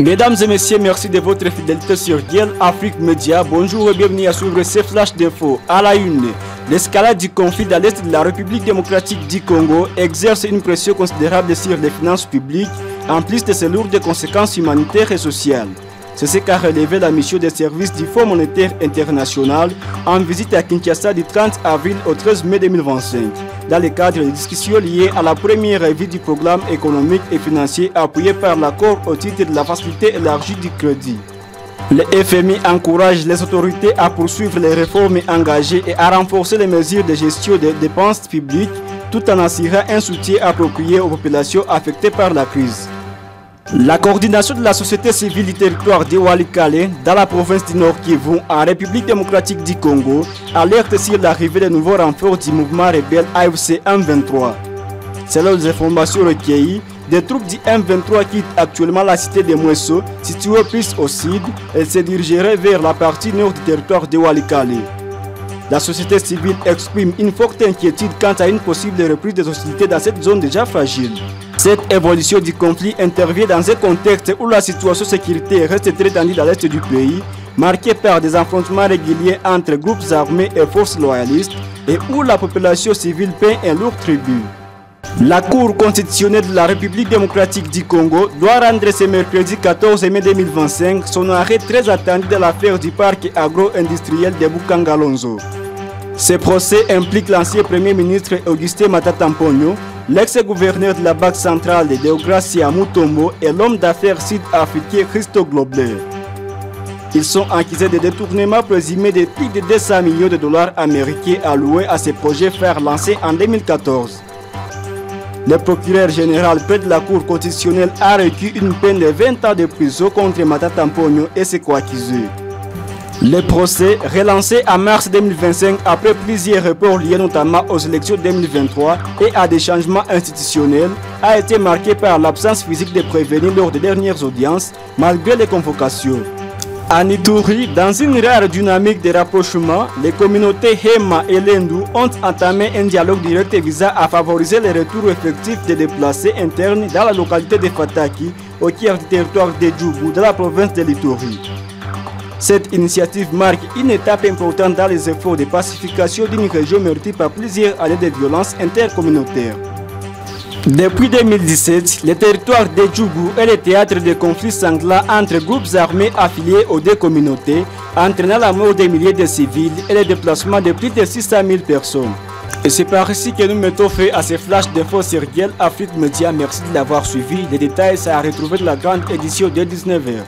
Mesdames et messieurs, merci de votre fidélité sur GIEL Afrique Média. Bonjour et bienvenue à suivre ces flashs d'infos. À la une, l'escalade du conflit dans l'est de la République démocratique du Congo exerce une pression considérable sur les finances publiques, en plus de ses lourdes conséquences humanitaires et sociales. C'est ce qu'a relevé la mission des services du Fonds monétaire international en visite à Kinshasa du 30 avril au 13 mai 2025, dans le cadre des discussions liées à la première revue du programme économique et financier appuyé par l'accord au titre de la facilité élargie du crédit. Le FMI encourage les autorités à poursuivre les réformes engagées et à renforcer les mesures de gestion des dépenses publiques tout en assurant un soutien approprié aux populations affectées par la crise. La coordination de la société civile du territoire de Walikale, dans la province du Nord Kivu, en République démocratique du Congo, alerte sur l'arrivée de nouveaux renforts du mouvement rebelle AFC M23. Selon les informations recueillies, des troupes du M23 quittent actuellement la cité de Mweso, située plus au sud, et se dirigeraient vers la partie nord du territoire de Walikale. La société civile exprime une forte inquiétude quant à une possible reprise des hostilités dans cette zone déjà fragile. Cette évolution du conflit intervient dans un contexte où la situation sécuritaire reste très tendue dans l'est du pays, marquée par des affrontements réguliers entre groupes armés et forces loyalistes, et où la population civile paie un lourd tribut. La Cour constitutionnelle de la République démocratique du Congo doit rendre ce mercredi 14 mai 2025 son arrêt très attendu de l'affaire du parc agro-industriel de Bukangalonzo. Ce procès implique l'ancien Premier ministre Augustin Matata Mponyo, l'ex-gouverneur de la Banque centrale de Deogracia Mutombo et l'homme d'affaires sud-africain Christo Globler. Ils sont accusés de détournement présumé de plus de 200 millions de dollars américains alloués à ces projets fer lancés en 2014. Le procureur général près de la Cour constitutionnelle a requis une peine de 20 ans de prison contre Matata Mponyo et ses co-accusés. Le procès, relancé en mars 2025 après plusieurs reports liés notamment aux élections 2023 et à des changements institutionnels, a été marqué par l'absence physique de prévenus lors des dernières audiences, malgré les convocations. À Ituri, dans une rare dynamique de rapprochement, les communautés Hema et Lendu ont entamé un dialogue direct visant à favoriser le retour effectif des déplacés internes dans la localité de Fataki, au cœur du territoire de Djougou, de la province de l'Ituri. Cette initiative marque une étape importante dans les efforts de pacification d'une région meurtrie par plusieurs années de violences intercommunautaires. Depuis 2017, le territoire de Djougou est le théâtre de conflits sanglants entre groupes armés affiliés aux deux communautés, entraînant la mort des milliers de civils et le déplacement de plus de 600 000 personnes. Et c'est par ici que nous mettons fin à ces flashs d'infos sur GIEL Afrique Média. Merci de l'avoir suivi. Les détails sont à retrouver dans la grande édition de 19h.